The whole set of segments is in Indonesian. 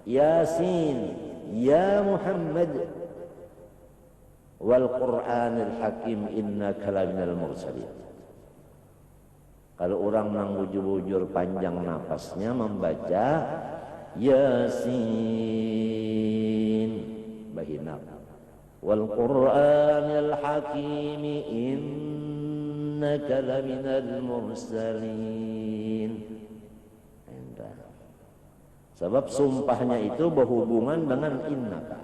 Yasin, ya Muhammad, wal Qur'anil Hakim, innaka laminal mursalin. Kalau orang nang bujur-bujur panjang napasnya membaca Yasin, bahina, wal Qur'anil Hakim, innaka laminal mursalin. Sebab sumpahnya itu berhubungan dengan innaka.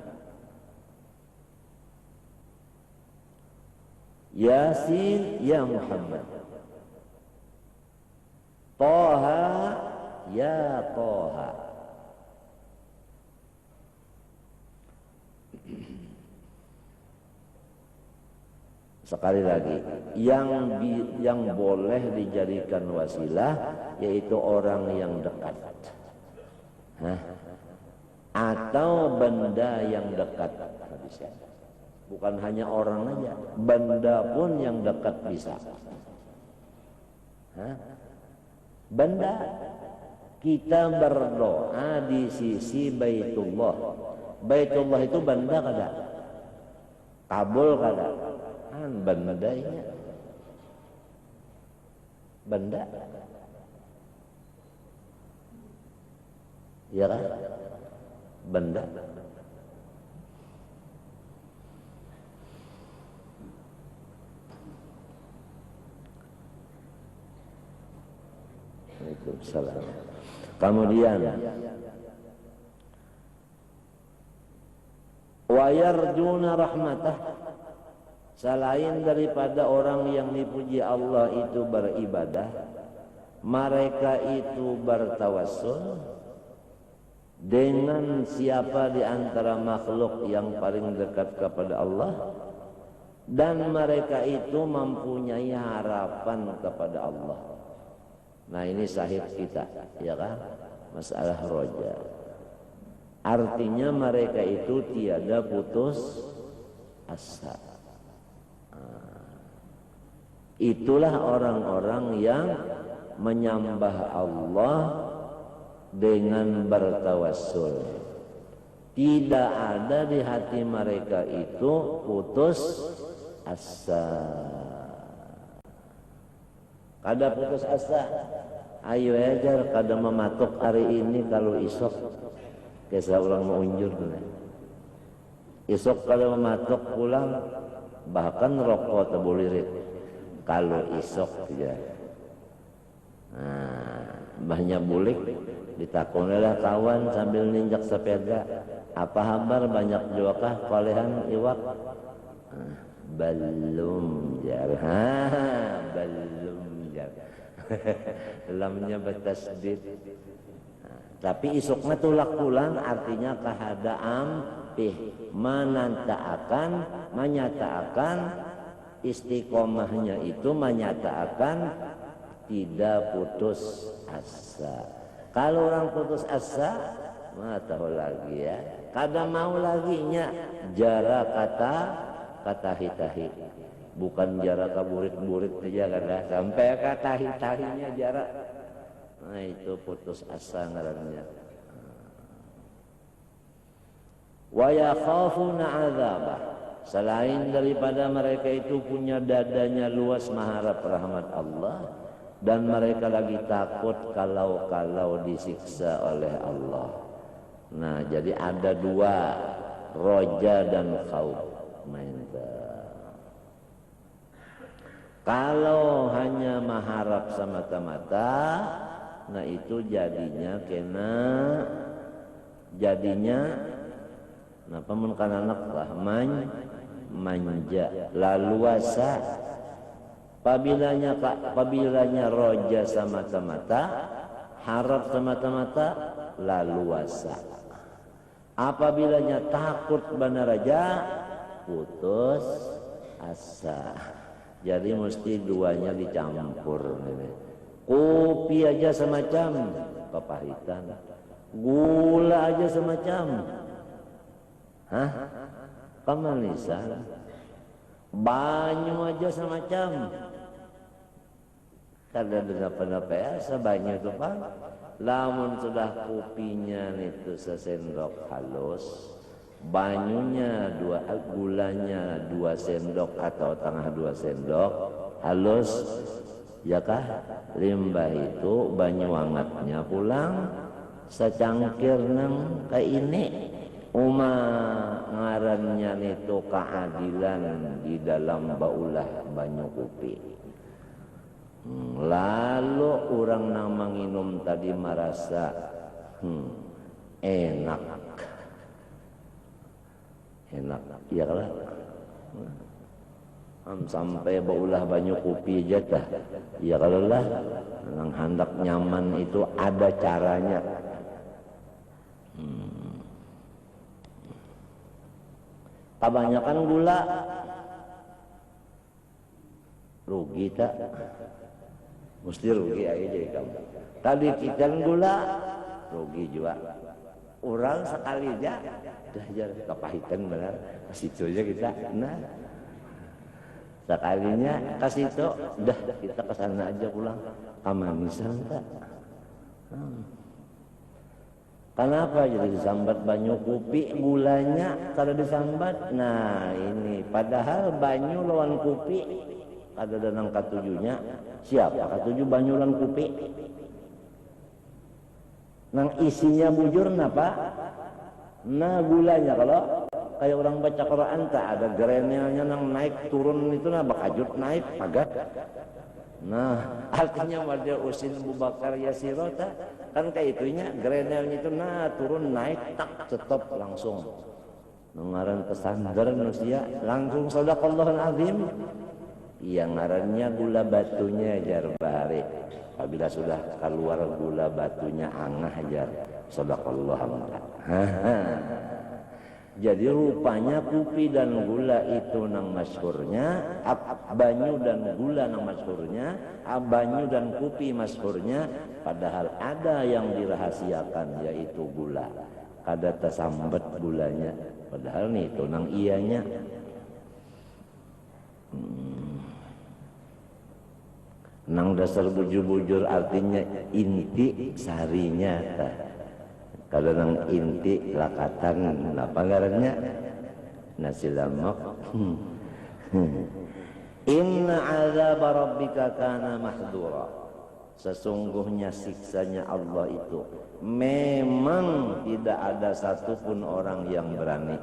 Yasin, ya Muhammad. Toha, ya Toha. Sekali lagi, yang boleh dijadikan wasilah yaitu orang yang dekat. Atau benda yang dekat. Bukan hanya orang aja, benda pun yang dekat bisa. Benda, kita berdoa di sisi Baitullah. Baitullah itu benda kada? Kabul kada? Bendanya. Benda. Ya kan? Benda. Waalaikumsalam. Kemudian wa yarjuna rahmatah, selain daripada orang yang dipuji Allah itu beribadah, mereka itu bertawassul dengan siapa di antara makhluk yang paling dekat kepada Allah, dan mereka itu mempunyai harapan kepada Allah. Nah, ini sahih kita, ya kan? Masalah roja. Artinya mereka itu tiada putus asa. Itulah orang-orang yang menyembah Allah dengan bertawassul. Tidak ada di hati mereka itu putus asa. Kada putus asa. Ayo aja kada mematok hari ini, kalau isok kisah orang mau unjur dulu. Isok kada mematok pulang, bahkan rokok tebulirit. Kalau isok ya. Banyak bulik ditakunilah kawan sambil ninjak sepeda, apa kabar, banyak juakah kolehan iwak? Belum jar. Belum jar. Lamnya bertasdid. Tapi isuknya tulak pulang, artinya kahadaam menyatakan istiqomahnya itu menyatakan tidak putus asa. Kalau orang putus asa, mah tahu lagi ya. Kada mau lagi nya jarak kata hitahi. Bukan jarak kaburit-burit saja kada, sampai kata hitahinya jarak. Nah, itu putus asa ngarannya. Wa yakhafuna adzabah. Selain daripada mereka itu punya dadanya luas mengharap rahmat Allah, dan mereka lagi takut kalau disiksa oleh Allah. Nah, jadi ada dua, roja dan khauf. Kalau hanya mengharap semata-mata, nah itu jadinya napa mun kana anak lah manja laluasa. Apabila roja semata-mata, harap semata-mata, laluasa. Apabila takut banaraja, putus asa. Jadi mesti duanya dicampur. Kopi aja semacam kepahitan, gula aja semacam kemanisan, banyu aja semacam. Kada ada apa-apa ya, sebanyak itu Pak. Lamun sudah kopinya itu sesendok halus, banyunya gulanya 2 sendok atau tengah 2 sendok halus, ya kah? Limbah itu banyu hangatnya pulang secangkir nang kayak ini. Ngarannya itu keadilan di dalam baulah banyu kopi. Lalu orang nang menginum tadi merasa enak, ya lah. Sampai baulah banyu kopi aja dah. Ya kalau lah, nang hendak nyaman itu ada caranya. Kebanyakan gula rugi tak? Mesti rugi aja jadi kamu. Tadi kita gula rugi juga. Orang sekali aja dah jar kepahitan benar. Kasih itu aja kita. Nah, sekalinya kasih itu, dah kita kesana aja pulang. Kamanisan tak? Kenapa jadi disambat banyu kopi gulanya kalau disambat? Nah ini padahal banyu lawan kopi ada danang katujuhnya. Siapa katujuh banyu lawan kopi? Nang isinya bujur napa? Nah gulanya kalau kayak orang baca Quran tak ada grenelnya nang naik turun itu nah bakajut naik pagat. Nah artinya pada usin Abu Bakar Yasirota kan kayak itunya grenelnya itu nah turun naik tak stop langsung ngaran pesandar manusia langsung sadaqallahul azim. Yang ngarannya gula batunya jar bahari apabila sudah keluar gula batunya angah jar sadaqallahul azim. Jadi rupanya kopi dan gula itu nang masyhurnya, banyu dan gula nang masyhurnya, banyu dan kopi masyhurnya, padahal ada yang dirahasiakan yaitu gula. Kada tersambat gulanya, padahal nih itu nang ianya. Nang dasar bujur-bujur artinya inti sarinya tah. Kalau nang inti lakatan apa ngarannya nasi lemak. Inna azab rabbika kana mahdura. Sesungguhnya siksanya Allah itu memang tidak ada satupun orang yang berani.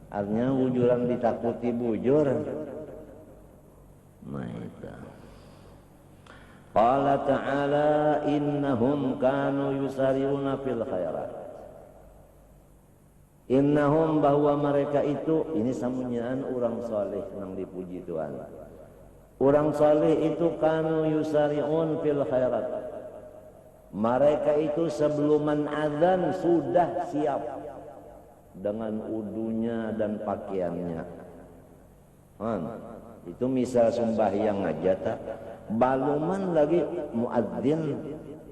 Artinya bujuran ditakuti bujur. Nah itu. Qala ta'ala innahum kanu yusari'una fil khairat. Innahum bahwa mereka itu ini sambungan orang saleh yang dipuji Tuhan. Orang saleh itu kanu yusari'un fil khairat. Mereka itu sebelum azan sudah siap dengan udunya dan pakaiannya. Itu misal sembahyang aja tak baluman lagi muadzin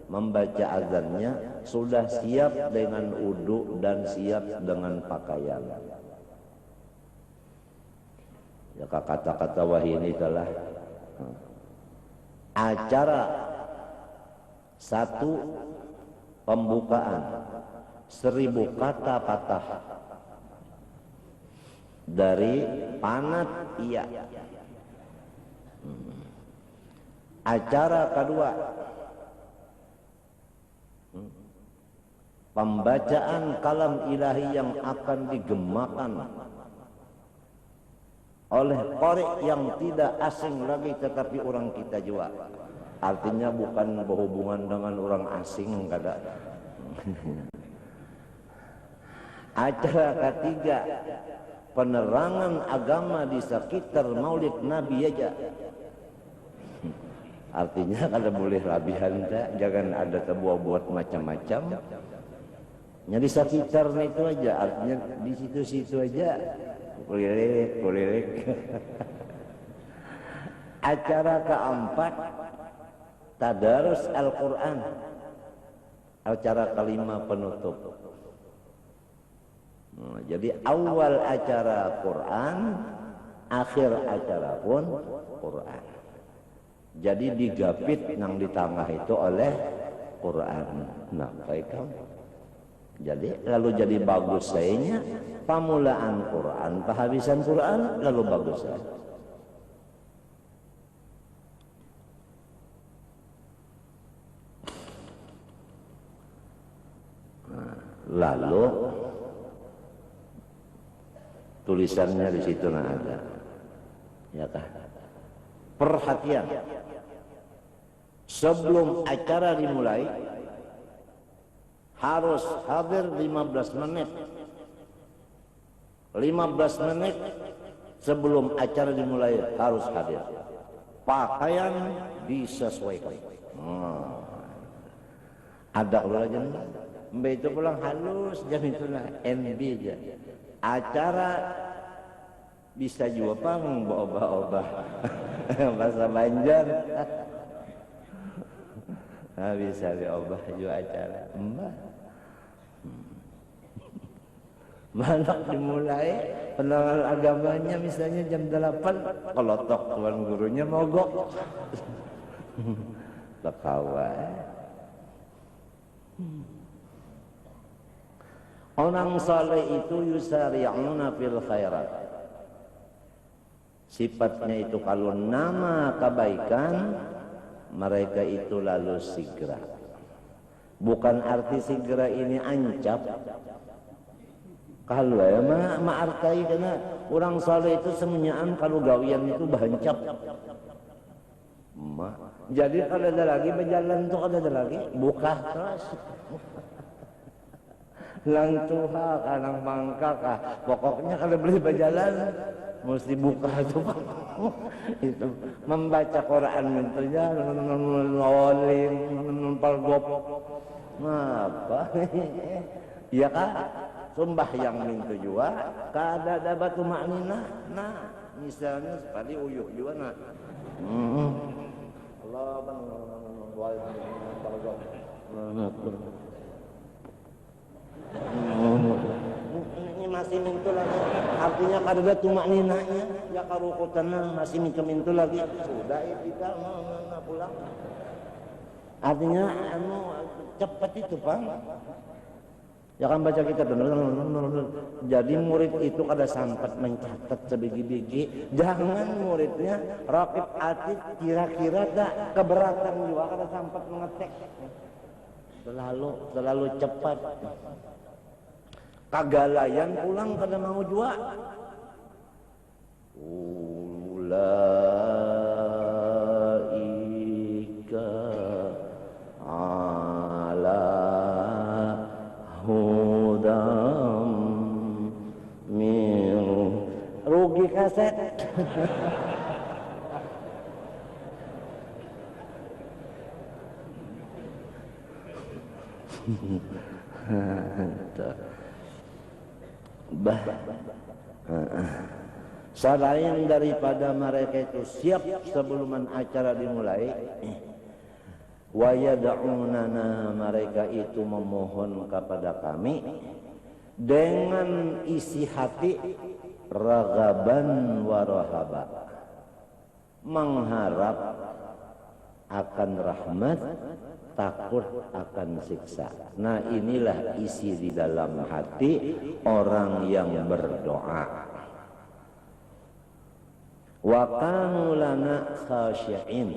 membaca azannya sudah siap dengan udu dan siap dengan pakaian. Ya kata-kata wahyu ini telah acara satu pembukaan 1000 kata patah dari panat iya. Acara kedua pembacaan kalam ilahi yang akan digemakan oleh qari yang tidak asing lagi tetapi orang kita juga. Artinya bukan berhubungan dengan orang asing kada. Acara ketiga penerangan agama di sekitar Maulid Nabi aja. Artinya kalau boleh labihan tak, jangan ada terbuat buat macam-macam. Jadi sekitar itu aja, artinya di situ-situ aja. Kulilik. Acara keempat tadarus Al-Quran. Acara kelima penutup. Jadi awal acara Quran, akhir acara pun Quran. Jadi digapit nang di tengah itu oleh Quran. Nah, baik kamu. Jadi lalu jadi bagus sayanya pamulaan Quran, penghabisan Quran lalu bagus saya. Lalu tulisannya di situ ada, ya kan? Perhatian, sebelum acara dimulai harus hadir 15 menit. 15 menit sebelum acara dimulai harus hadir. Pakaian disesuaikan. Ada ulah jam Mbak itu pulang halus jam itulah NB aja. Acara bisa juga pang obah-obah bahasa Banjar. Nah, bisa diobah juga acara. Mbak. Malam dimulai penangan agamanya misalnya jam 8, kalau tok tuan gurunya mogok. Lekawa. Orang saleh itu yusari'una fil khairat. Sifatnya itu kalau nama kebaikan mereka itu lalu segera. Bukan arti segera ini ancap. Kalau ya artai karena orang saleh itu semuanya kalau gawian itu bahancap. Jadi kalau ada lagi berjalan tuh ada lagi buka terus. Lang tuha kanang mangka kah pokoknya kalau beli berjalan mesti buka tuh itu membaca Quran menternya nolim palgop apa ya kah sumbah yang mintu juga kada ada batu maknina nah misalnya seperti uyuh juga nah Allah palgop ini masih mintu lagi artinya kada tumak ninanya ya karukutan masih mintu lagi sudah ya kita mau pulang artinya cepat itu Pak ya kan baca kita jadi murid itu kada sampai mencatat sebiji-biji jangan muridnya rakib atid kira-kira tak keberatan juga kada sampai mengetek selalu cepat kagalayan pulang kada mau jua ulaika ala hudam min rugi kaset selain daripada mereka itu siap sebelum acara dimulai wa yad'unana mereka itu memohon kepada kami dengan isi hati ragaban wa rahaba mengharap akan rahmat takut akan siksa. Nah inilah isi di dalam hati orang yang berdoa. Wa kanu lana khashi'in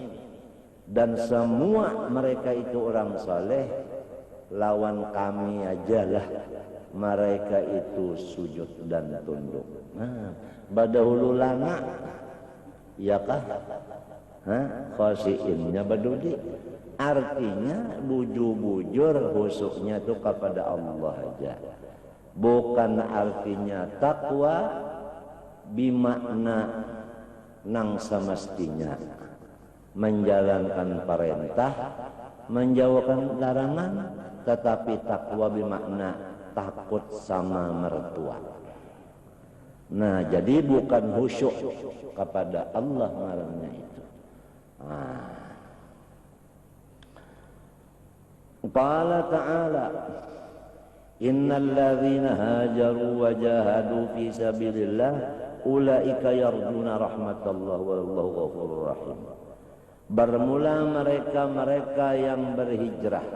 dan semua mereka itu orang saleh lawan kami ajalah mereka itu sujud dan tunduk. Nah badahulu lana ya kah? Khashi'innya badudi artinya bujur-bujur husuknya itu kepada Allah aja bukan artinya takwa bimakna nang semestinya menjalankan perintah menjauhkan larangan tetapi takwa bimakna takut sama mertua. Nah jadi bukan khusyuk kepada Allah ngarannya itu. Qala ta'ala innal ladzina hajaru wa jahadu fi sabilillah ulaika yarjuna rahmatallah wallahu ghafurur rahim. Bermula mereka-mereka yang berhijrah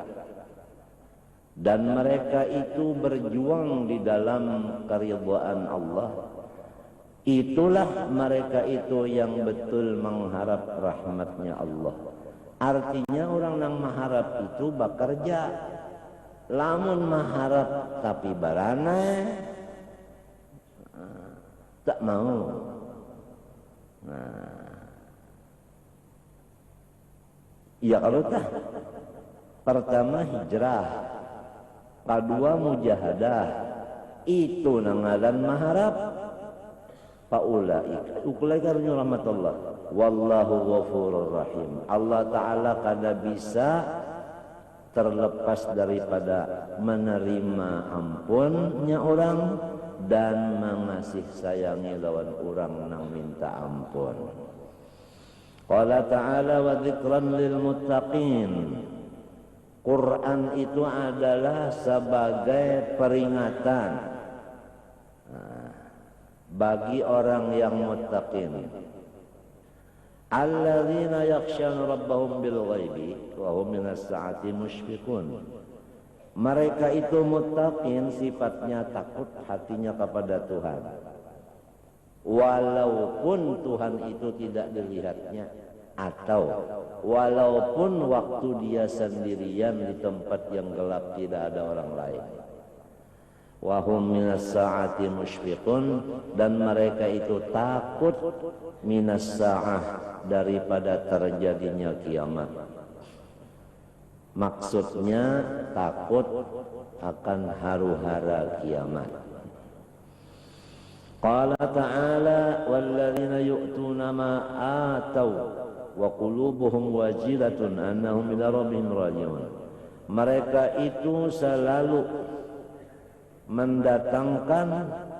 dan mereka itu berjuang di dalam keridhaan Allah. Itulah mereka itu yang betul mengharap rahmatnya Allah. Artinya orang yang mengharap itu bekerja. Lamun mengharap tapi barana tak mau. Ya kalau tak, pertama hijrah, kedua mujahadah, itu nangalan maharap. Faulaika ukulaika rahmatullah wallahu ghafurur rahim. Allah Ta'ala kada bisa terlepas daripada menerima ampunnya orang dan mengasih sayangi lawan orang nang minta ampun. Qala ta'ala wa dzikran lil muttaqin. Quran itu adalah sebagai peringatan bagi orang yang muttaqin. Alladzina yakhshawna rabbahum bil ghaibi wa hum minas sa'ati musyfiqun. Mereka itu muttaqin, sifatnya takut hatinya kepada Tuhan. Walaupun Tuhan itu tidak dilihatnya, atau walaupun waktu dia sendirian di tempat yang gelap tidak ada orang lain. Wahum minas sa'ati musyfiqun, dan mereka itu takut minas sa'ah, daripada terjadinya kiamat. Maksudnya takut akan haru-hara kiamat. Qala ta'ala walladzina yu'tuna ma atau wa qulubuhum wajilatun annahum ila rabbihim raji'un. Mereka itu selalu mendatangkan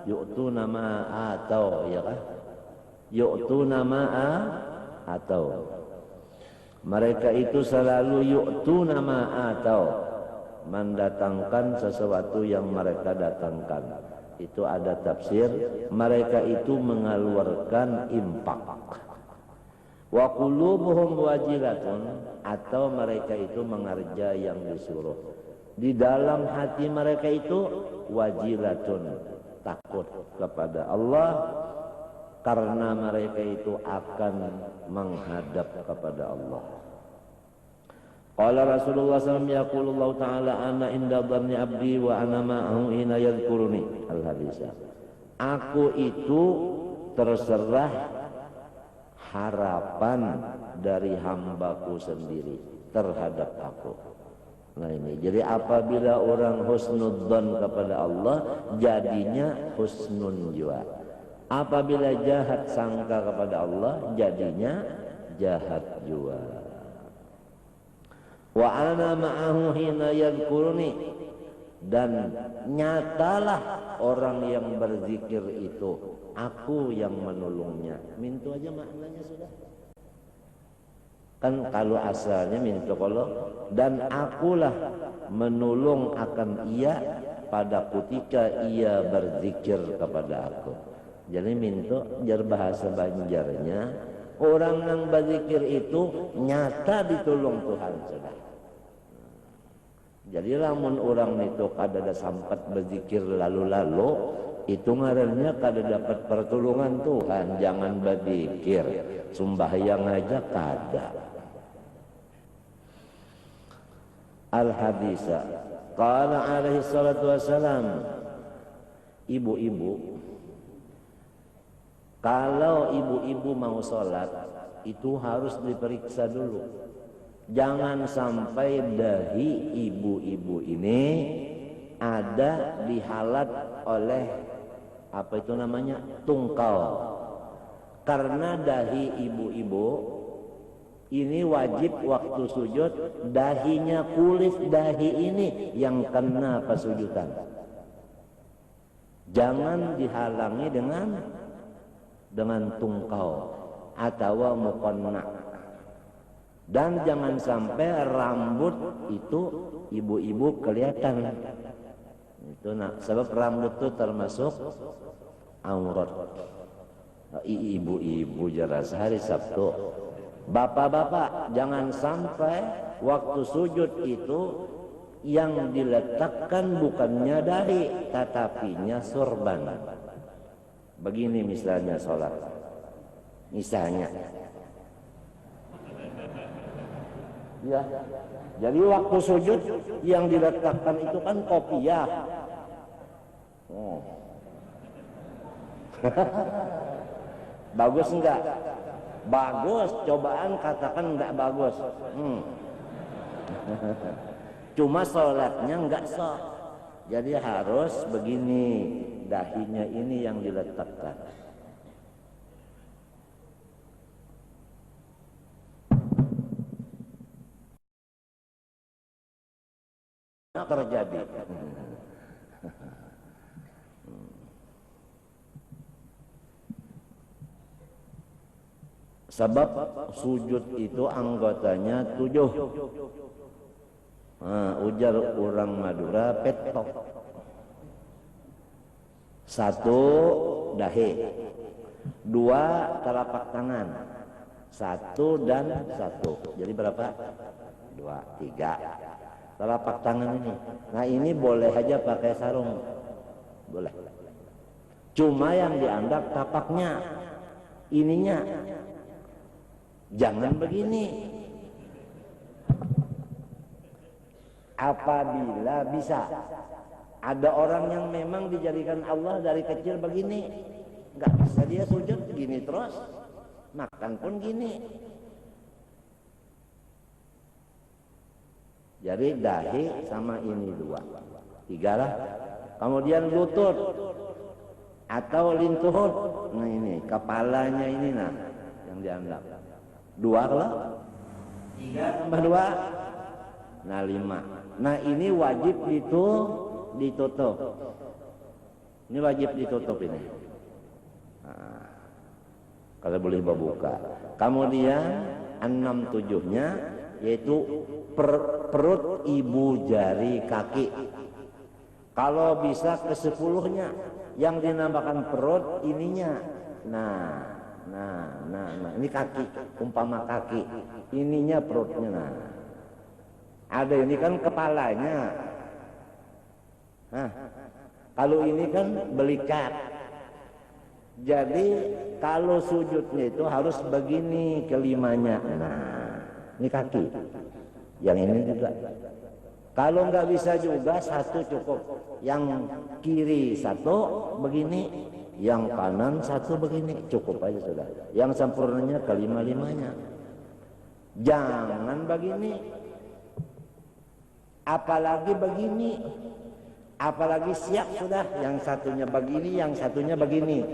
yu'tuna ma atau, ya kan? Yu'tuna ma atau. Mereka itu selalu yu'tuna ma atau, mendatangkan sesuatu yang mereka datangkan. Itu ada tafsir, mereka itu mengeluarkan infak. Wa qulubuhum wajilatun, atau mereka itu mengerja yang disuruh. Di dalam hati mereka itu wajilatun, takut kepada Allah, karena mereka itu akan menghadap kepada Allah. Qala Rasulullah SAW, yaqulullahu ta'ala ana inda dhanni abdi wa ana ma'ahu hina yadhkuruni. Al-hadisah. Aku itu terserah harapan dari hambaku sendiri terhadap aku. Nah ini, jadi apabila orang husnudzon kepada Allah, jadinya husnun jua. Apabila jahat sangka kepada Allah, jadinya jahat jua. Wa ana ma'ahu hina yadhkuruni, dan nyatalah orang yang berzikir itu, aku yang menolongnya. Mintu aja maknanya sudah. Kan kalau asalnya mintu kalau, dan akulah menolong akan ia pada ketika ia berzikir kepada aku. Jadi mintu jar bahasa Banjarnya, orang yang berzikir itu nyata ditolong Tuhan sudah. Jadi lamun orang itu kada sampat berzikir lalu-lalu, itu ngarannya kada dapat pertolongan Tuhan. Jangan berzikir, sembahyang aja kada. Al-hadisah qala alaihi salatu wassalam, ibu-ibu, kalau ibu-ibu mau sholat itu harus diperiksa dulu. Jangan sampai dahi ibu-ibu ini ada dihalat oleh apa itu namanya tungkal. Karena dahi ibu-ibu ini wajib waktu sujud, dahinya kulit dahi ini yang kena pasujudan. Jangan dihalangi dengan tungkal atau mukonna. Dan jangan sampai rambut itu ibu-ibu kelihatan. Itu sebab rambut itu termasuk aurat. Ibu-ibu jelas hari Sabtu Bapak-bapak, jangan sampai waktu sujud itu yang diletakkan bukannya dahi, tetapinya sorban. Begini misalnya sholat. Misalnya. Ya. Jadi waktu sujud yang diletakkan itu kan kopiah. Oh. Bagus enggak? Bagus, cobaan katakan enggak bagus. Cuma sholatnya enggak sah. Jadi harus begini, dahinya ini yang diletakkan. Terjadi. Sebab sujud itu anggotanya 7. Ujar orang Madura petok. 1 dahi, 2 telapak tangan, 1 dan 1. Jadi berapa? 2, 3. Telapak tangan ini. Nah ini boleh aja pakai sarung. Boleh. Cuma yang dianggap tapaknya. Ininya. Jangan begini. Apabila bisa. Ada orang yang memang dijadikan Allah dari kecil begini. Nggak bisa dia sujud gini terus. Makan pun gini. Jadi dahi sama ini 2. 3 lah. Kemudian lutut atau lintuhut. Nah ini kepalanya ini nah yang dianggap. 2 lah. 3 tambah 2. Nah 5. Nah ini wajib ditutup. Ini wajib ditutup ini. Nah, kalau boleh buka. Kemudian 6/7-nya yaitu perut, ibu jari, kaki. Kalau bisa ke 10-nya yang dinamakan perut ininya. Nah, ini kaki, umpama kaki. Ininya perutnya. Nah. Ada ini kan kepalanya. Nah, kalau ini kan belikat. Jadi kalau sujudnya itu harus begini kelimanya. Nah, ini kaki. Yang ini juga. Kalau nggak bisa juga 1 cukup. Yang kiri 1 begini, yang kanan 1 begini, cukup aja sudah. Yang sempurnanya kelima-limanya. Jangan begini. Apalagi begini. Apalagi siap sudah. Yang satunya begini, yang satunya begini.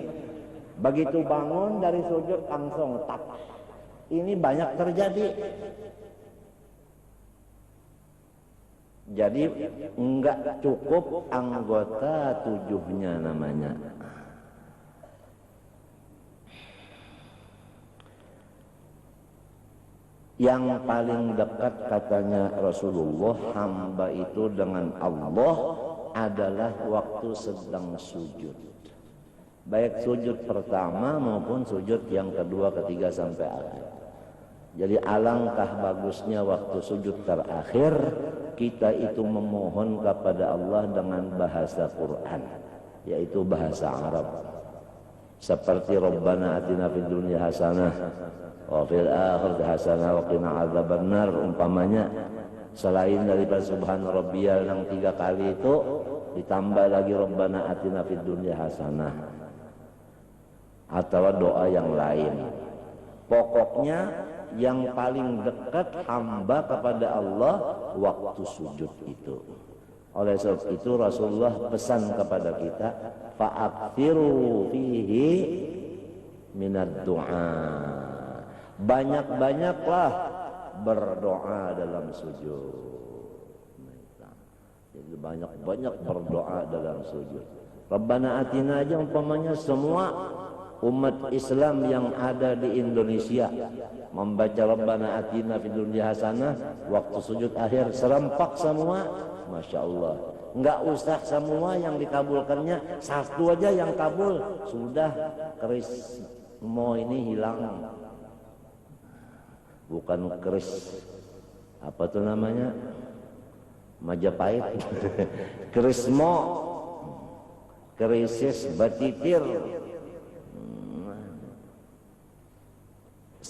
Begitu bangun dari sujud langsung tak. Ini banyak terjadi. Jadi enggak cukup anggota 7-nya namanya. Yang paling dekat katanya Rasulullah, hamba itu dengan Allah adalah waktu sedang sujud. Baik sujud pertama maupun sujud yang kedua, ketiga sampai akhir. Jadi alangkah bagusnya waktu sujud terakhir kita itu memohon kepada Allah dengan bahasa Quran, yaitu bahasa Arab. Seperti Rabbana atina fid dunya hasanah wa fil akhirati hasanah wa qina adzabannar umpamanya. Selain daripada subhana rabbiyal yang 3 kali itu ditambah lagi Rabbana atina fid dunya hasanah atau doa yang lain. Pokoknya yang paling dekat hamba kepada Allah waktu sujud itu. Oleh sebab itu Rasulullah pesan kepada kita, fa'aktsiru fihi minad du'a. Banyak-banyaklah berdoa dalam sujud. Jadi banyak-banyak berdoa dalam sujud. Rabbana atina aja umpamanya semua umat Islam yang ada di Indonesia membaca Rabbana atina fid dunya hasanah waktu sujud akhir serempak semua, Masya Allah. Enggak usah semua yang dikabulkannya, 1 aja yang kabul sudah keris mau ini hilang. bukan keris apa tuh namanya, Majapahit, kerismo, krisis batitir.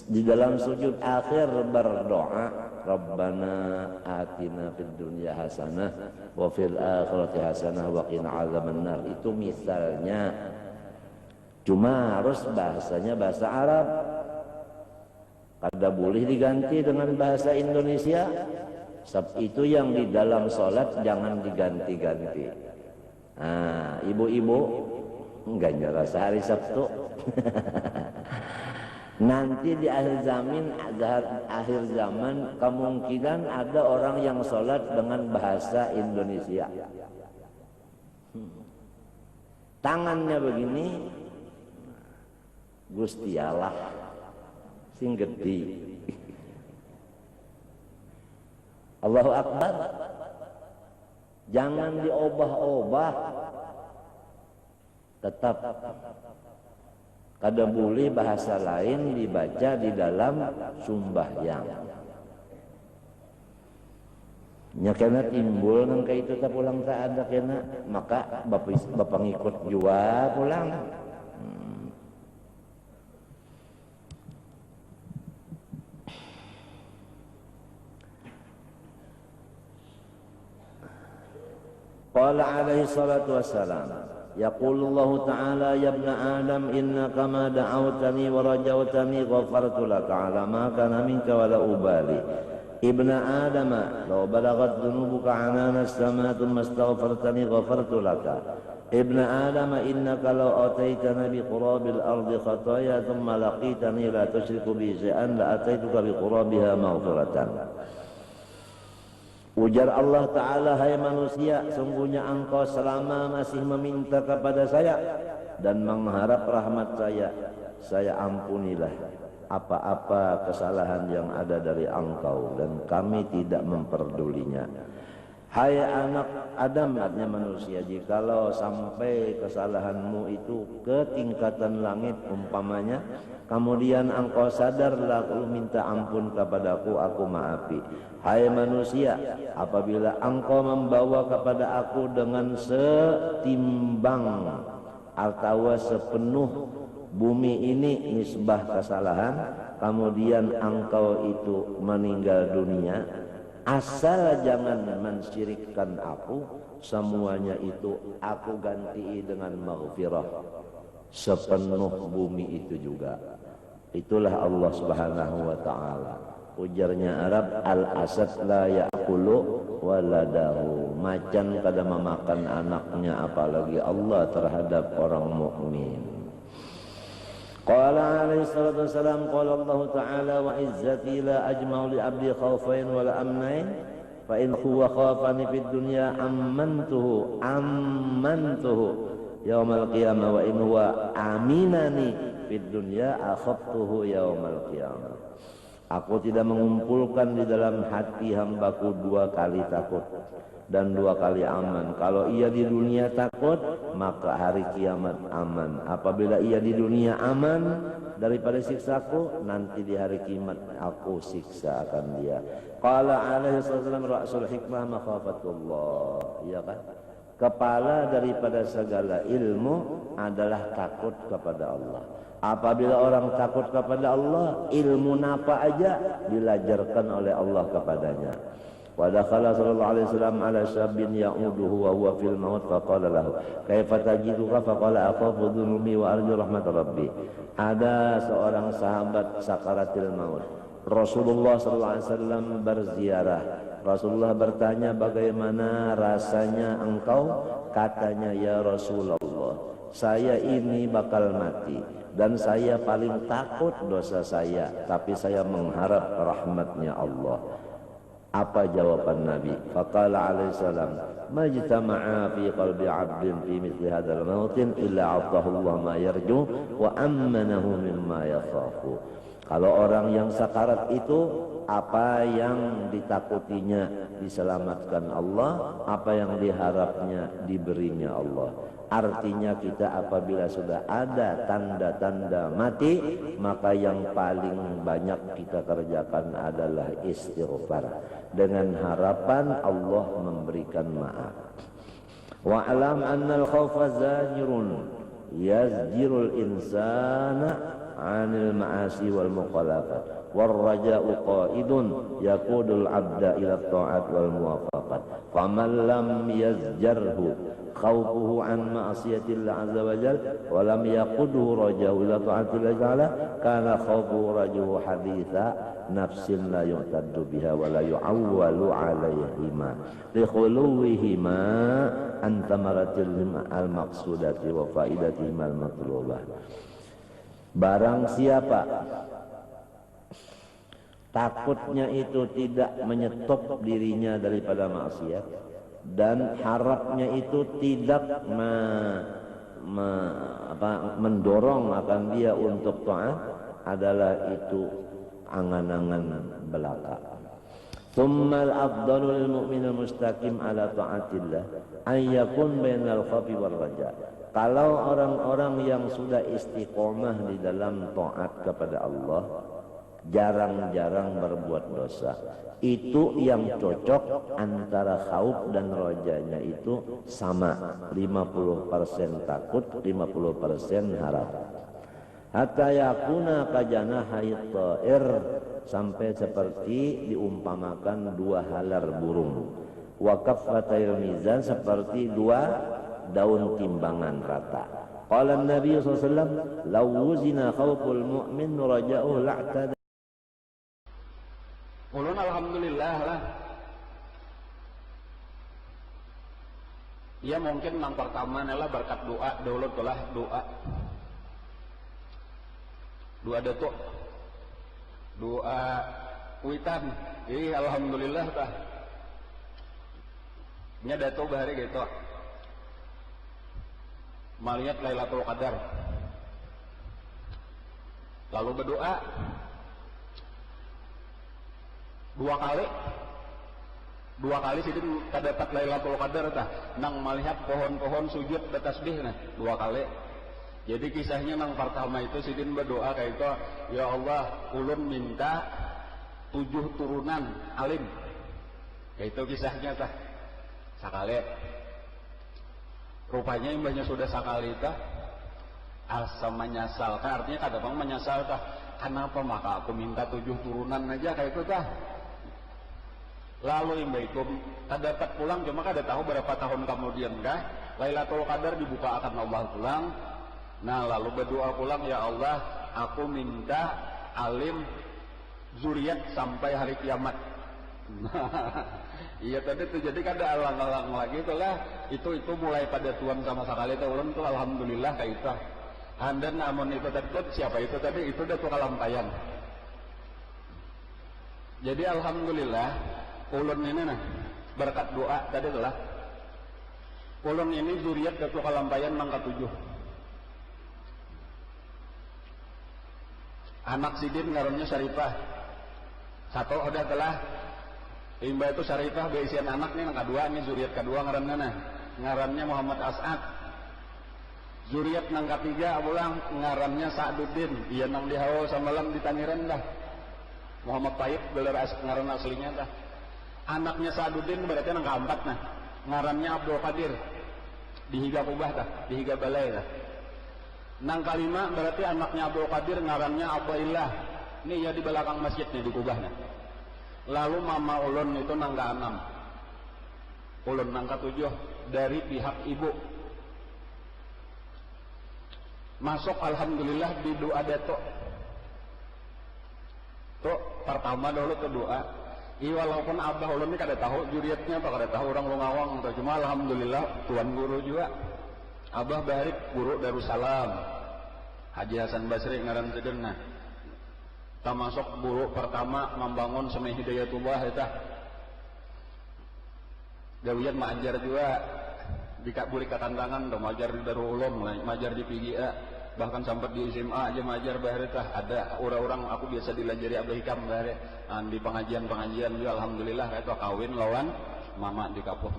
Di dalam sujud akhir berdoa, Rabbana atina fid dunya hasanah wa fil akhirati hasanah wa qina azabannar. Itu misalnya. Cuma harus bahasanya bahasa Arab. Kada boleh diganti dengan bahasa Indonesia. Sebab itu yang di dalam sholat jangan diganti-ganti. Nah, ibu-ibu enggak nyerah sehari Sabtu. Nanti di akhir zaman kemungkinan ada orang yang sholat dengan bahasa Indonesia. Tangannya begini, Gusti Allah sing gede. Allahu Akbar. Jangan diobah-obah. Tetap kada boleh bahasa lain dibaca di dalam sumbahyang. Nya kena timbul nang ka itu ta pulang tak ada kena, maka bapak ngikut jua pulang. Qala alaihi salatu wassalam, yaqulullahu ta'ala ya ibna Adam innaka ma da'awtani wa rajautani ghafartu laka ala ma kana minka wa la ubali. Ibna Adam law balagat dhunubuka anana as-sama thumma astaghfartani ghafartu laka. Ibna Adam innaka law ataitana bi qurabil ardi khataya thumma laqitani la tusyriku bi shay'an la ataituka bi qurabiha maghfiratan. Ujar Allah Ta'ala, hai manusia, sungguhnya engkau selama masih meminta kepada saya dan mengharap rahmat saya ampunilah apa-apa kesalahan yang ada dari engkau dan kami tidak memperdulinya. Hai anak Adam, artinya manusia, jikalau sampai kesalahanmu itu ke tingkatan langit umpamanya, kemudian engkau sadar lalu minta ampun kepadaku, aku maafi. Hai manusia, apabila engkau membawa kepada aku dengan setimbang atau sepenuh bumi ini nisbah kesalahan, kemudian engkau itu meninggal dunia, asal jangan mensyirikkan aku, semuanya itu aku ganti dengan maghfirah sepenuh bumi itu juga. Itulah Allah Subhanahu wa ta'ala. Ujarnya Arab, al-asad la ya'kulu waladahu. Macan kada memakan anaknya, apalagi Allah terhadap orang mukmin. Qala alaihi salatu wassalam, qala Allah ta'ala wa izzati la ajma'u li abdi khawfain wa la amnain fa in huwa khafani fid dunya ammantuhu yaumal qiyamah wa in huwa aminani fid dunya akhaftuhu yaumal qiyamah. Aku tidak mengumpulkan di dalam hati hambaku 2 kali takut dan 2 kali aman. Kalau ia di dunia takut, maka hari kiamat aman. Apabila ia di dunia aman daripada siksaku, nanti di hari kiamat aku siksa akan dia. Qala alaihi wasallam ra'sul hikmah makhafatullah. Iya kan? Kepala daripada segala ilmu adalah takut kepada Allah. Apabila orang takut kepada Allah, ilmu napa aja dilajarkan oleh Allah kepadanya. Wa dakhala sallallahu alaihi wasallam ala syabin ya'uduhu wa huwa fil maut faqala lahu kaifa tajiduka faqala akhafu dhunubi wa arju rahmat rabbi. Ada seorang sahabat sakaratil maut. Rasulullah sallallahu alaihi wasallam berziarah. Rasulullah bertanya, bagaimana rasanya engkau? Katanya, ya Rasulullah, saya ini bakal mati dan saya paling takut dosa saya, tapi saya mengharap rahmatnya Allah. Apa jawaban Nabi? Faqala alaihi salam, majtama'a fi qalbi 'abdin fi mithli hadzal mawtin illa 'atahu Allah ma yarju wa ammanahu mimma yakhafu. Kalau orang yang sakarat itu, apa yang ditakutinya diselamatkan Allah, apa yang diharapnya diberinya Allah. Artinya kita apabila sudah ada tanda-tanda mati, maka yang paling banyak kita kerjakan adalah istighfar dengan harapan Allah memberikan maaf. Wa'lam annal khawfa zajirun yazjirul insana 'anil ma'asi wal mukhalafat war raja'u qa'idun yaqudul 'abda ila ta'at wal muwafaqat faman lam yazjarhu khawfuhu 'an ma'siyatillah 'azza wa jalla wa lam yaqudhu raja'u ila ta'atillah ta'ala kana khawfuhu rajuhu haditha nafsin la yu'taddu biha wa la yu'awwalu 'alayhima li khuluwihima an tamaratil al-maqsudati wa faidatihima al-matlubah. Barang siapa takutnya itu tidak menyetop dirinya daripada maksiat dan harapnya itu tidak mendorong akan dia untuk taat, adalah itu angan-angan belaka. Tsummal afdalul mu'minil mustaqim ala ta'atillah ayyakun bainal khafi war raja. Kalau orang-orang yang sudah istiqomah di dalam taat kepada Allah, jarang-jarang berbuat dosa, itu yang cocok antara khauf dan rojanya itu sama, 50% takut, 50% harap. Hatta yakuna kajanahi ta'ir, sampai seperti diumpamakan dua halar burung. Wa kaffatayil mizan, seperti dua daun timbangan rata. Qala Nabi sallallahu alaihi wasallam, "Law wuzina khawful mu'min raja'uhu la'tada." Ulun alhamdulillah lah. Ya mungkin yang pertama adalah berkat doa dulu telah doa. Doa datuk. Doa kuitan. Alhamdulillah tah. Nya datuk bahari gitu. Melihat Lailatul Qadar, lalu berdoa dua kali sih terdapat Lailatul Qadar tah, nang melihat pohon-pohon sujud bertasbih nah dua kali. Jadi kisahnya nang pertama itu sidin berdoa kayak itu, ya Allah, ulun minta 7 turunan alim. Kayak itu kisahnya tah. Sakali. Rupanya imbahnya sudah sakali tah, asa menyesal. Kan artinya kadang menyesal tah, kenapa maka aku minta 7 turunan aja kayak itu tah. Lalu imbah itu dapat pulang, cuma kada tahu berapa tahun kemudian kah Lailatul Qadar dibuka akan Allah pulang. Nah lalu berdoa pulang, ya Allah, aku minta alim zuriat sampai hari kiamat. Iya tadi itu, jadi kan ada alang-alang lagi itulah, itu mulai pada tuan sama sekali itu ulun tuh alhamdulillah kayak itu. Dan namun itu tadi siapa itu tadi itu udah tuh kalampayan. Jadi alhamdulillah ulun ini nah berkat doa tadi itulah. Ulun ini zuriat ke kalampayan mangka 7. Anak sidin ngarannya Syarifah. Satu udah telah. Imbah itu Syarifah beisian anak nih, yang kedua nih zuriat kedua ngarannya Muhammad As'ad. Zuriat nang ketiga ulang ngarannya Sa'duddin, iya nang dihaul samalam di Tangiran dah. Muhammad Taib gelar ngaran aslinya dah. Anaknya Sa'duddin berarti nang keempat nah, ngarannya Abdul Qadir. Dihiga kubah dah, dihiga balai dah. Nang kelima berarti anaknya Abdul Qadir ngarannya Abdullah. Ini ya di belakang masjid nih di kubah nah. Lalu mama ulun itu nangka 6, ulun nangka 7 dari pihak ibu. Masuk alhamdulillah di doa datuk. Tuh pertama dulu tuh doa. Walaupun abah ulun ini kada tahu juriatnya apa, kada tahu orang Lungawang, cuma alhamdulillah tuan guru juga. Abah barik guru Darussalam, Haji Hasan Basri ngaran sedenah. Termasuk guru pertama membangun Semai Hidayatullah itu. gawian maajar juga buri katandangan dong, majar di Darul Ulum, majar di PGA, bahkan sampai di SMA aja majar bahari tah. Ada orang-orang aku biasa dilajari Abah Hikam bahari di pengajian juga alhamdulillah itu kawin lawan mama di kapuh.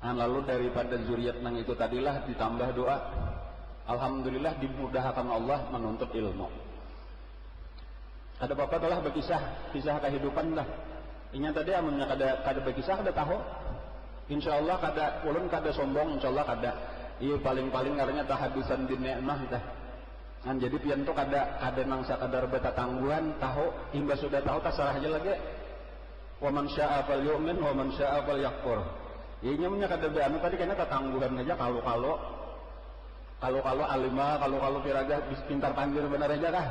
Lalu daripada zuriat nang itu tadilah ditambah doa, alhamdulillah dimudahkan Allah menuntut ilmu. Ada bapak telah berkisah kehidupan lah. Inya tadi amunnya kada berkisah kada tahu. Insyaallah kada ulun kada sombong, insyaallah kada. Iya paling-paling ngarannya tahadusan di nikmah tah. Jadi pian tu kada nang sakadar beta tangguhan tahu, imbas sudah tahu terserah aja lagi. Wa man syaa'a falyu'min wa man syaa'a falyakfur. Inya punya kada beanu tadi kena ketangguhan aja kalau alimah, kalau piragah pintar panggil benar aja kah.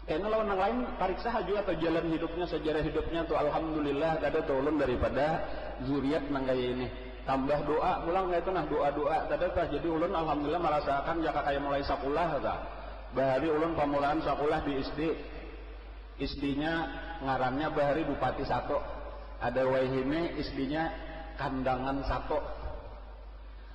Karena lawan yang lain pariksa aja atau jalan hidupnya, sejarah hidupnya tuh alhamdulillah kada tolong daripada zuriat nang gaya ini. Tambah doa pulang itu nah doa kada tah. Jadi ulun alhamdulillah merasakan jaka kayak mulai sakulah tah. Bahari ulun pamulaan sakulah di SD-nya ngarannya Bahari Bupati Sato. Ada wahine SD-nya Kandangan Sato.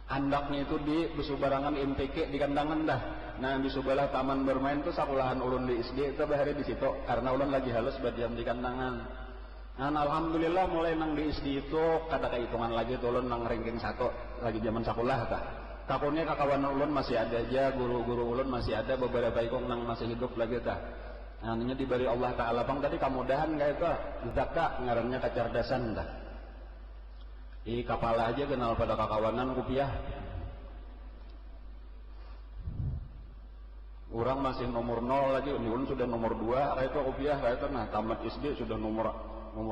Andaknya itu di Besubarangan MTK di Kandangan dah. Nah di sebelah taman bermain tuh sakulahan ulun di SD itu bahari di situ karena ulun lagi halus berdiam di Kandangan. Nah alhamdulillah mulai nang di SD itu kada kehitungan lagi tuh ulun nang ranking 1 lagi zaman sakulah tah. Takutnya kawan ulun masih ada aja, guru-guru ulun masih ada, beberapa ikong nang masih hidup lagi tah. Nah ini diberi Allah Ta'ala bang tadi kemudahan kayak itu zaka ngarannya kecerdasan dah. Kapal aja kenal pada kakawanan rupiah. Orang masih nomor 0 lagi, ulun sudah nomor 2 kayak itu rupiah kayak itu. Nah tamat SD sudah nomor 6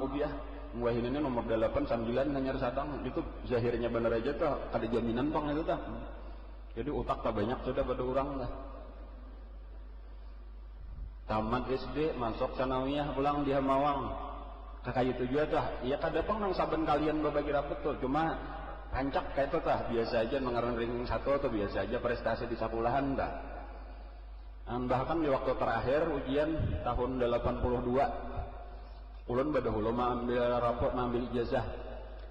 rupiah. Mulai ini nomor 8 9 hanya sadang. Itu zahirnya benar aja tuh ada jaminan bang itu tuh. Jadi otak tak banyak sudah pada orang lah. Tamat SD masuk sanawiyah pulang di Hamawang. Kakak itu juga tah. Ya kada pang nang saben kalian berbagi rapet tuh. Cuma rancak kayak itu tah. Biasa aja mengarang ranking 1 atau biasa aja prestasi di sekolahan tah. Bahkan di waktu terakhir ujian tahun 82 ulun badahulu ambil rapot ambil ijazah.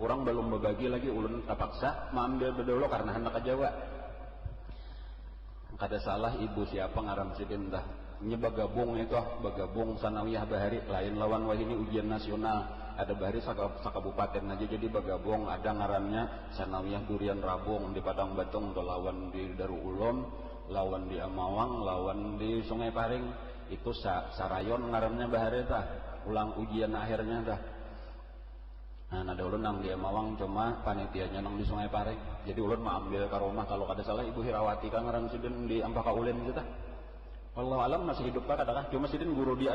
Orang belum berbagi lagi ulun terpaksa ambil badahulu karena hendak ke Jawa. Kada salah ibu siapa ngaran sidin tah. Ini bagabung sanawiyah bahari lain lawan wah ini ujian nasional ada bahari sakabupaten aja jadi bagabung ada ngarannya sanawiyah Durian Rabung di Padang Batung atau lawan di Darul Ulum lawan di Amawang lawan di Sungai Paring itu sarayon ngarannya bahari tah ulang ujian akhirnya tah. Nah ada ulun nang di Amawang cuma panitianya nang di Sungai Paring jadi ulun mau ambil ke rumah kalau kada salah Ibu Hirawati kan ngaran sidin di Ampaka Ulin gitu tah. Allah alam masih hidup pak kadang cuma sidin guru di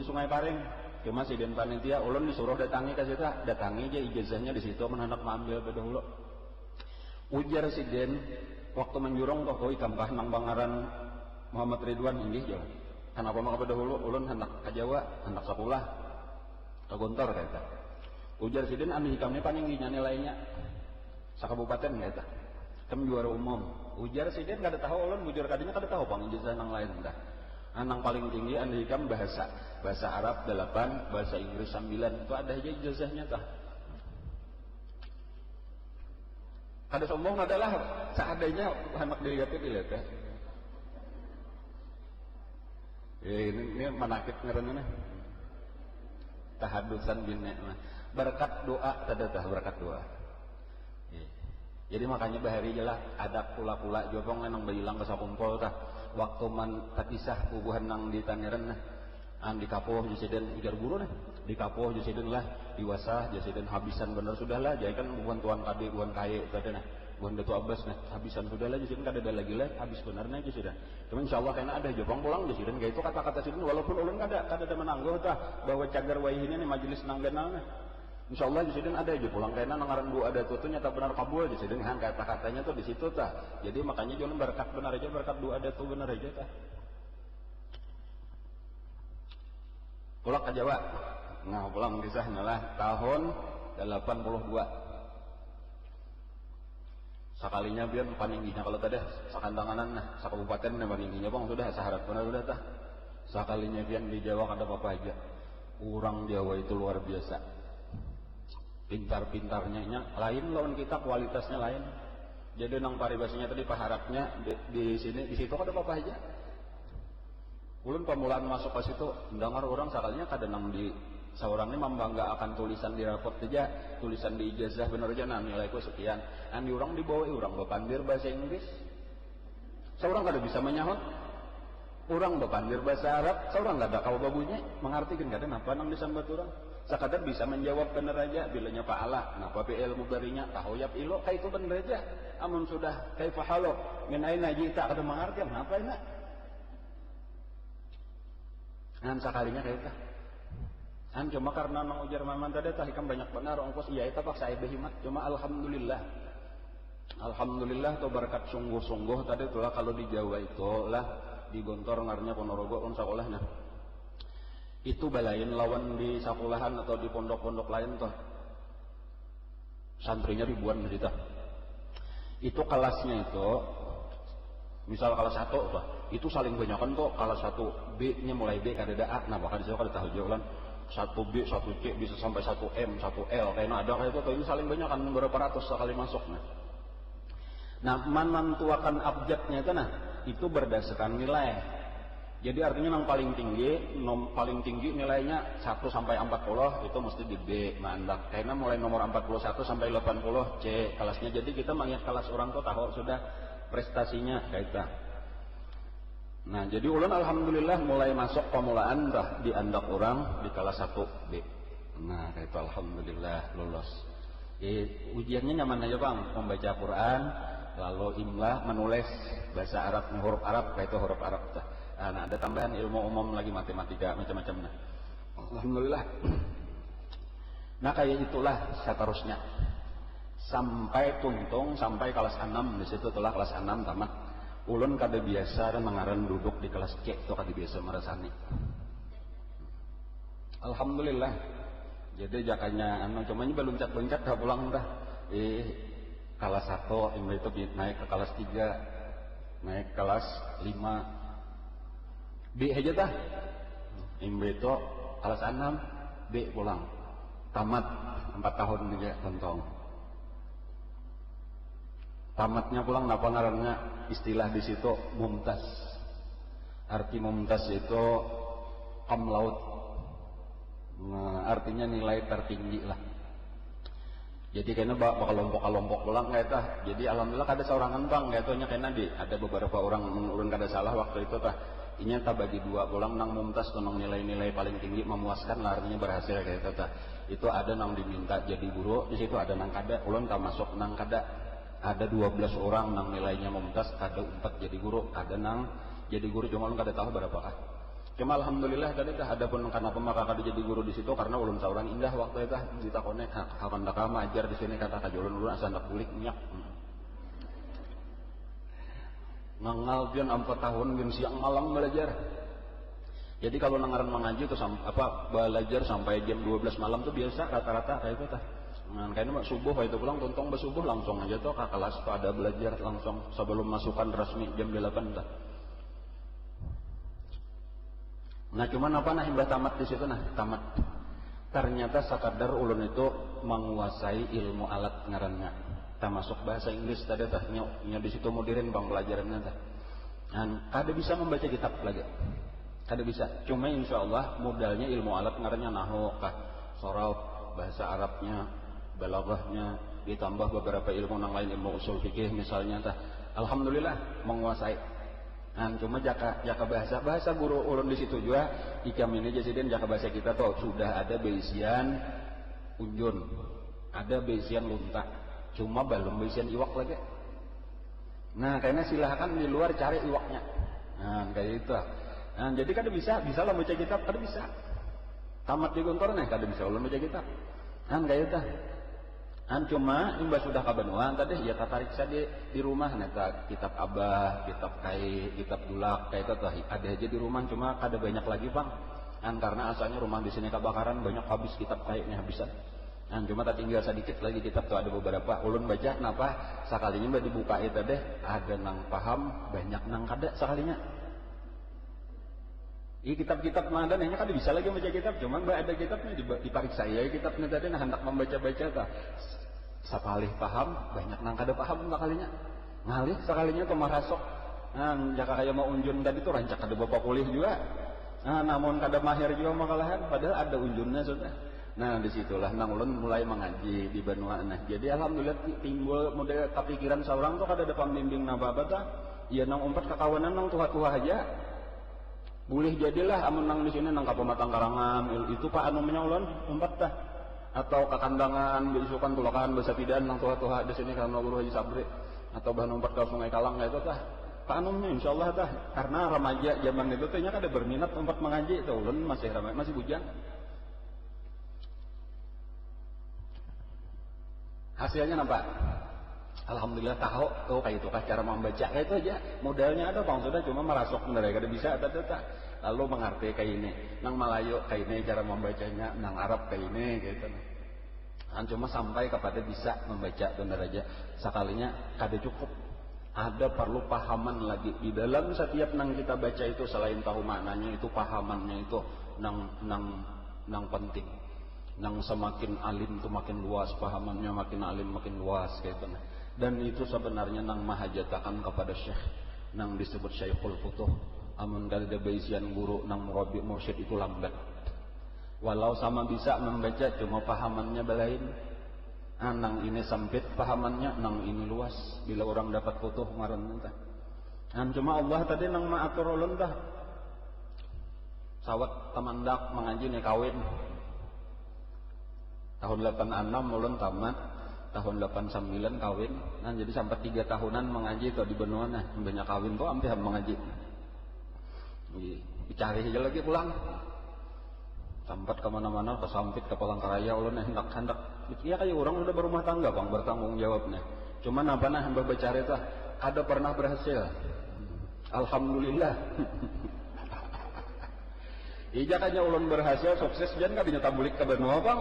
Sungai Paring cuma sidin panitia ulun disuruh datangi ke situ datangi aja ijazahnya di situ menanak mengambil bedahulu ujar sidin waktu menjurong toh kampah nang bangaran Muhammad Ridwan ini jauh kenapa mau bedahulu ulun hendak ke Jawa hendak sekolah ke Gontor kata ujar sidin anu hikamnya paningginya nilainya sakabupaten kata kan juara umum ujar sidin kada tahu ulun bujur kadinya kada tahu pang ijazah nang lain dah. Nang paling tinggi anu hikam bahasa Arab 8, bahasa Inggris 9 itu ada aja ijazahnya tah. Kada sombong adalah seadanya anak dilihat ya. Ini manakib ngaranna. Tahadusan bin nikmah. Berkat doa tada tah berkat doa. Jadi makanya bahari jelas ada pula-pula jopong nang bayilang ke sakumpul tah waktu man tatisah kubuhan nang di Tangerang nah di kapoh jasiden ujar guru nah di kapoh jasiden lah diwasah jasiden habisan bener sudah lah jadi kan bukan tuan kade bukan kaye tadi nah bukan Datu Abbas nah habisan sudah lah jasiden kada ada lagi lah habis benarnya jasiden cuma insyaallah karena ada jopong pulang jasiden kayak itu kata-kata jasiden walaupun ulun kada ada menangguh tah bahwa cagar wayih ini majelis nang genal nah insyaallah di sini ada aja pulang kena nangaran doa ada tuh nyata benar kabul di sini kan kata-katanya tuh di situ tah. Jadi makanya jangan berkat benar aja berkat doa ada tuh benar aja tah. Pulang ke Jawa. Nah, pulang kisahnya lah tahun 82. Sakalinya biar paningginya kalau tadi sakandanganan nah sakabupaten nah paningginya bang sudah saharat benar sudah tah. Sakalinya biar di Jawa kada apa-apa aja. Orang Jawa itu luar biasa. Pintar-pintarnya lain lawan kita, kualitasnya lain. Jadi nang paribasanya tadi paharapnya di sini, di situ ada apa aja. Ulun pemulaan masuk ke situ, dengar orang sakalinya kadang di seorang ini membangga akan tulisan di raport aja, tulisan di ijazah bener aja, nah nilaiku sekian. Di orang dibawa orang bepandir bahasa Inggris. Seorang kada bisa menyahut. Orang bepandir bahasa Arab, seorang nggak ada kau babunya, mengartikan kadang apa nang disambat orang. Sekadar bisa menjawab bener aja, bilanya pahala, kenapa pi ilmu darinya, tahu ya ilo, kayak itu bener aja. Amun sudah kayak fahalo, min aina jita kada mengarti, kenapa ini? Ngan sekalinya kayak itu. Cuma karena nang ujar maman tadi tah ikan banyak benar ongkos iya itu paksa behimat. Cuma alhamdulillah tuh berkat sungguh-sungguh tadi itulah kalau di Jawa itu lah di Gontor ngarnya Ponorogo on sekolahnya itu balain lawan di sekolahan atau di pondok-pondok lain tuh santrinya ribuan gitu. Itu kelasnya itu misal kelas 1 tuh itu saling banyakan tuh kelas 1 B nya mulai B kada ada A, nah bahkan disitu kada tahu jawaban 1B 1C bisa sampai 1M 1L kayaknya ada kayak itu tuh ini saling banyakan berapa ratus sekali masuk. Nah menentukan abjadnya itu itu berdasarkan nilai. Jadi artinya yang paling tinggi nilainya 1 sampai 40 itu mesti di B mandak. Karena mulai nomor 41 sampai 80 C kelasnya. Jadi kita mengingat kelas orang tuh tahu sudah prestasinya kayak itu. Nah jadi ulun alhamdulillah mulai masuk pemulaan dah di andak orang di kelas 1 B. Nah kayak itu alhamdulillah lulus. Ujiannya nyaman aja bang, membaca Quran, lalu imla, menulis bahasa Arab, huruf Arab, kayak itu huruf Arab. Nah ada tambahan ilmu umum lagi matematika macam-macam. Nah alhamdulillah. Nah kayak itulah seterusnya sampai tuntung sampai kelas 6 di situ telah kelas 6 tamat. Ulun kada biasa dan mengaran duduk di kelas C itu kada biasa merasani. Alhamdulillah. Jadi jakanya cumanya beluncat-luncat dah pulang dah. Kelas 1 imba itu naik ke kelas 3, naik kelas 5. B aja dah. Imba itu kelas 6, B pulang. Tamat 4 tahun juga tontong. Tamatnya pulang napa ngarannya istilah di situ mumtaz. Arti mumtaz itu kamlaut. Nah, artinya nilai tertinggi lah. Jadi kayaknya kelompok-kelompok pulang kayak tah. Jadi alhamdulillah kada seorangan bang kayak tuhnya kayaknya ada beberapa orang ulun kada salah waktu itu tah. Inya tah bagi 2 pulang nang mumtaz tuh nang nilai-nilai paling tinggi memuaskan lah artinya berhasil kayak itu tah. Itu ada nang diminta jadi guru, di situ ada nang kada, ulun tak masuk nang kada. Ada 12 orang nang nilainya mumtaz, ada 4 jadi guru, ada nang jadi guru cuma ulun kada tahu berapakah. Cuma alhamdulillah tadi tah ada pun kenapa maka kada jadi guru di situ karena ulun saurang indah waktu itu tah ditakone kapan dak ajar di sini kata ka ulun asa ndak bulik minyak. Nangal pian 4 tahun bin siang malam belajar. Jadi kalau nangaran mengaji itu belajar sampai jam 12 malam tuh biasa rata-rata kayak itu tah. Nah, kayaknya subuh itu pulang tontong bersubuh langsung aja tuh ke kelas tuh ada belajar langsung sebelum masukan resmi jam 8 tah. Nah cuman apa himbah tamat di situ tamat. Ternyata sakadar ulun itu menguasai ilmu alat ngarannya. Termasuk bahasa Inggris tadi tah nya di situ modirin bang pelajarannya tah. Dan kada bisa membaca kitab lagi. Kada bisa. Cuma insyaallah modalnya ilmu alat ngarannya nahwu kah, sharaf, bahasa Arabnya, balaghahnya, ditambah beberapa ilmu nang lain ilmu usul fikih misalnya tah. Alhamdulillah menguasai. Nah, cuma jaka bahasa guru ulun di situ juga ikam ini jadi jaka bahasa kita tuh sudah ada beisian unjun, ada beisian lunta, cuma belum beisian iwak lagi. Nah, karena silahkan di luar cari iwaknya. Nah, kayak itu. Nah, jadi kada bisa lah baca kitab kada bisa. Tamat di Gontor nih kada bisa ulun baca kitab. Nah, kayak itu. Cuma imbas sudah ka Banua tadi ya tertarik saja di rumah neta kitab Abah, kitab Kai, kitab Dulak kayak itu tah ada aja di rumah cuma kada banyak lagi bang. Karena asalnya rumah di sini kebakaran banyak habis kitab Kai-nya habisan. Cuma tak tinggal sedikit lagi kitab tuh ada beberapa ulun baca kenapa sekalinya mbak dibuka itu deh ada nang paham banyak nang kada sekalinya. Ini kitab-kitab mah ada, nanya kan bisa lagi baca kitab, cuman ada kitabnya dipariksa ya kitabnya tadi nah hendak membaca-baca tah. Sapalih paham, banyak nang kada paham kalinya. Ngalih sekalinya tuh marasok. Nah, jaka kayak mau unjun tadi tuh rancak kada bapak kuliah juga. Nah, namun kada mahir juga makalahan, padahal ada unjunnya sudah. Nah, disitulah nang ulun mulai mengaji di Banua. Nah, jadi alhamdulillah timbul model kepikiran seorang tuh kada ada pembimbing apa-apa tah. Ya nang umpat kekawanan nang tua-tua aja. Boleh jadilah amun nang di sini nang Kapematang Karangan itu Pak anu menyolon umpat tah atau kakandangan beisukan tulakan bahasa pidan nang tua-tua di sini karena Guru Haji Sabri atau bahan umpat ke Sungai Kalang itu tah Pak anu nya insyaallah tah karena remaja zaman itu teh nya kada berminat umpat mengaji itu ulun masih ramai masih bujang. Hasilnya nampak alhamdulillah tahu tuh kayak itu kah cara membaca kayak itu aja modalnya ada bang sudah cuma merasuk bener kada bisa tak lalu mengerti kayak ini nang Melayu kayak ini cara membacanya nang Arab kayak ini gitu kan cuma sampai kepada bisa membaca bener aja sekalinya kada cukup ada perlu pahaman lagi di dalam setiap nang kita baca itu selain tahu maknanya itu pahamannya itu nang penting nang semakin alim tuh makin luas pahamannya makin alim makin luas gitu dan itu sebenarnya nang mahajatakan kepada syekh nang disebut Syekhul Futuh amun dalda baisian guru nang murabi mursyid itu lambat walau sama bisa membaca cuma pahamannya belain nang ini sempit pahamannya nang ini luas bila orang dapat futuh ngaran entah cuma Allah tadi nang maatur ulun tah sawat temandak mengaji nih kawin tahun 86 ulun tamat tahun 89 kawin nah jadi sampai 3 tahunan mengaji tuh di Benua nah banyak kawin tuh hampir mengaji dicari aja lagi pulang sampai kemana-mana kesampit ke Palangkaraya ulun hendak ya kayak orang udah berumah tangga bang bertanggung jawabnya cuman apa nah hamba bercari tuh ada pernah berhasil alhamdulillah ijakanya ulun berhasil sukses jangan kabinnya tabulik ke Benua bang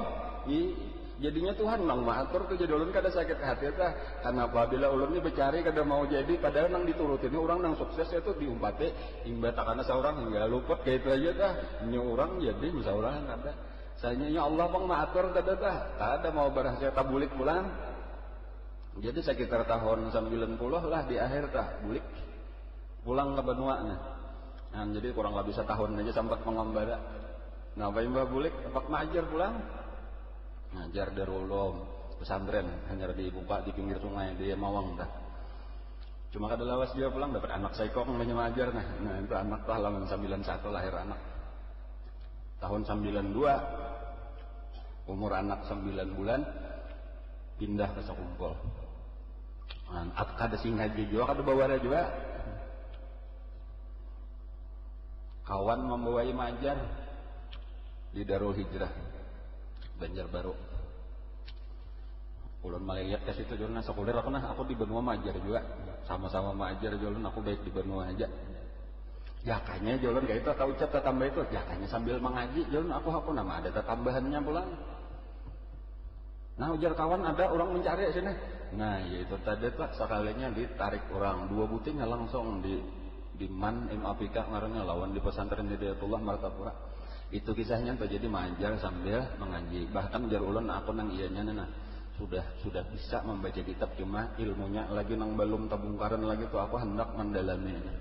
jadinya Tuhan nang maatur tuh jadi ulun kada sakit hati tah karena apabila ulun ini bercari kada mau jadi padahal nang diturutin orang nang sukses itu diumpati hingga takana seorang hingga luput kayak itu aja tah nyu orang jadi bisa orang kada sayanya ya Allah bang maatur kada tah kada mau berhasil tabulik bulan jadi sekitar tahun 90 lah di akhir tah bulik pulang ke Benua nah jadi kurang lebih setahun aja sempat mengembara ngapain mbah bulik tempat ngajar pulang ngajar Darul Ulum pesantren hanya di Bupa di pinggir sungai di Mawang dah cuma kada lawas dia pulang dapat anak saikong namanya ngajar nah itu anak tuh halaman 91 lahir anak tahun 92 umur anak 9 bulan pindah ke Sekumpul kada sing ngaji juga kada bawa juga kawan membawai majar di Darul Hijrah Banjarbaru. Ulun melihat ke situ jualan sekuler aku di Benua majar juga sama-sama majar jualan aku baik di Benua aja. Jakanya jualan kayak itu tahu ucap tambah itu jakanya sambil mengaji jualan aku nama ada tambahannya pulang. Nah ujar kawan ada orang mencari sini. Nah yaitu tadi tuh sekalinya ditarik orang 2 butiknya langsung di Man Apika ngarannya lawan di pesantren Hidayatullah Martapura. Itu kisahnya terjadi majar sambil mengaji bahkan jar ulun aku nang ianya nah sudah bisa membaca kitab cuma ilmunya lagi nang belum tabungkaran lagi tuh aku hendak mendalaminya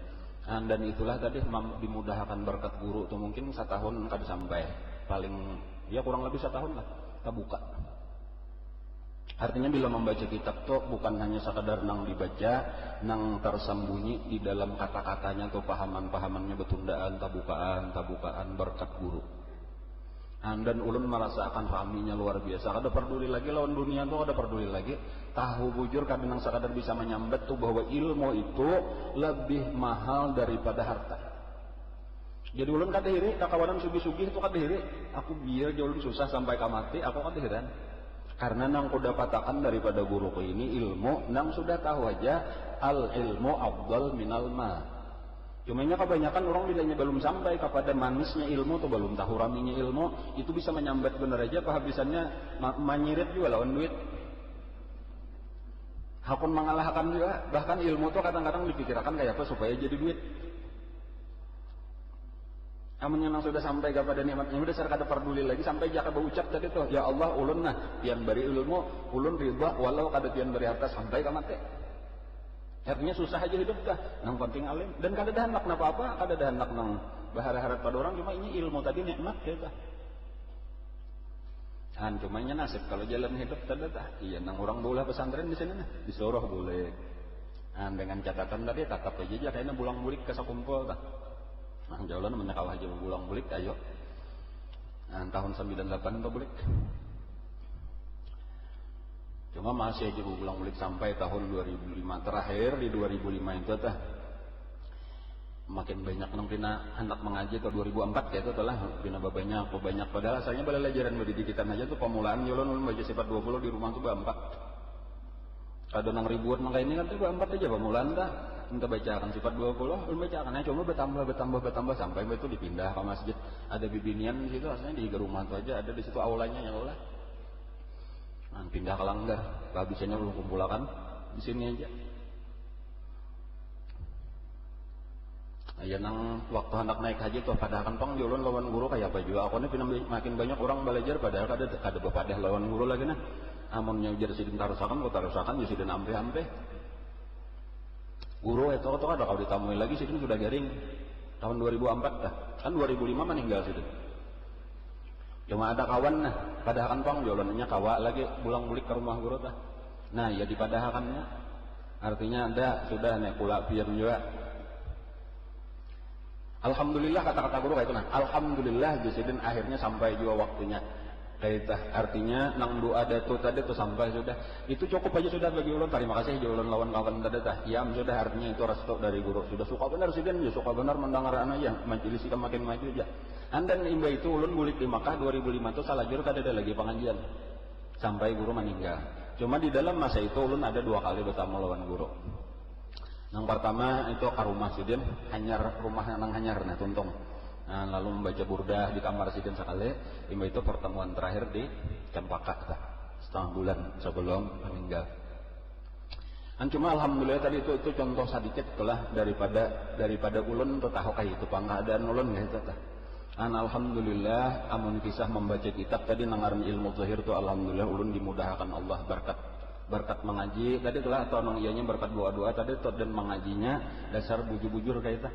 dan itulah tadi dimudahkan berkat guru tuh mungkin 1 tahun kada sampai paling ya kurang lebih 1 tahun lah terbuka artinya bila membaca kitab tuh bukan hanya sekadar nang dibaca nang tersembunyi di dalam kata-katanya tuh pahaman-pahamannya betundaan tabukaan berkat guru dan ulun merasakan raminya luar biasa kada peduli lagi lawan dunia tuh kada peduli lagi tahu bujur kada nang sekadar bisa menyambat tuh bahwa ilmu itu lebih mahal daripada harta jadi ulun kada hiri kawanan sugih-sugih itu kada hiri aku biar ulun susah sampai kamati aku kada heran karena nang kuda patakan daripada guruku ini ilmu nang sudah tahu aja al ilmu afdal minal ma cumanya kebanyakan orang bilangnya belum sampai kepada manisnya ilmu tuh belum tahu raminya ilmu itu bisa menyambat bener aja kehabisannya menyirit juga lawan duit hakun mengalahkan juga bahkan ilmu tuh kadang-kadang dipikirkan kayak apa supaya jadi duit Amun yang sudah sampai kepada nikmatnya udah sareng kada peduli lagi sampai jaka berucap tadi tuh, ya Allah ulun nah tian bari ilmu, ulun ridha walau kada tian bari harta sampai ka mate. Artinya susah aja hidup dah, nang penting alim dan kada ada hendak apa-apa, kada ada hendak nang berharap pada orang, cuma ini ilmu tadi nikmat kita. Cuma nya nasib kalau jalan hidup tadi dah. Iya nang orang bola pesantren di sini nah, disuruh boleh. Dengan catatan tadi tatap aja kayaknya bulang bulik ke sakumpul dah. Nah, jaulan menyakawah aja bulang bulik ayo. Tahun 98 itu bulik. Cuma masih aja bulang bulik sampai tahun 2005 terakhir di 2005 itu tah. Makin banyak nang pina hendak mengaji ke 2004 kayak itu telah pina banyak padahal asalnya belajaran pendidikan aja tuh pemulaan jolon ulun baca sifat 20 di rumah tuh bampak. Ada nang ribuan nang ini kan tuh bampak aja pemulaan dah. Entah bacakan sifat 20, ulun bacakan aja cuma bertambah sampai itu dipindah ke masjid. Ada bibinian di situ asalnya di rumah tuh aja ada di situ aulanya ya Allah. Nah, pindah ke langgar, kehabisannya ulun kumpulkan di sini aja. Ya nang waktu hendak naik haji tuh padahal kantong ulun lawan guru kayak apa juga. Aku ini makin banyak orang belajar padahal kada bepadah lawan guru lagi nah. Amunnya ujar sidin tarusakan ya sidin ampe. Guru itu ada kalau ditamui lagi sidin sudah garing. Tahun 2004 dah. Kan 2005 meninggal sidin. Cuma ada kawan nah, padahal kantong ulunnya kawa lagi bulang-bulik ke rumah guru tah. Nah, ya dipadahakannya. Artinya ada sudah nek kula pian juga. Alhamdulillah kata-kata guru kayak itu nah. Alhamdulillah jasidin akhirnya sampai juga waktunya. Kayak artinya nang doa datu tadi tuh sampai sudah. Itu cukup aja sudah bagi ulun. Terima kasih ulun lawan kawan tadi tah. Ya sudah artinya itu restu dari guru. Sudah suka benar sidin, ya suka benar mendengar aja. Majelis kita makin maju aja. Dan imba itu ulun bulik di Makkah 2005 itu salajur kada ada lagi pengajian. Sampai guru meninggal. Cuma di dalam masa itu ulun ada 2 kali bertemu lawan guru. Yang pertama itu ke rumah sidin, hanyar rumah nang hanyar nah tuntung. Nah, lalu membaca burdah di kamar sidin sekali. Imba itu pertemuan terakhir di Cempaka setengah bulan sebelum meninggal. Cuma alhamdulillah tadi itu contoh sedikit telah daripada ulun tuh tahu kayak itu pengadaan ulun ya itu tah. Alhamdulillah amun kisah membaca kitab tadi nangaran ilmu zahir tuh alhamdulillah ulun dimudahkan Allah berkat mengaji tadi telah atau nang ianya berkat doa-doa tadi tuh dan mengajinya dasar bujur-bujur kayak itu.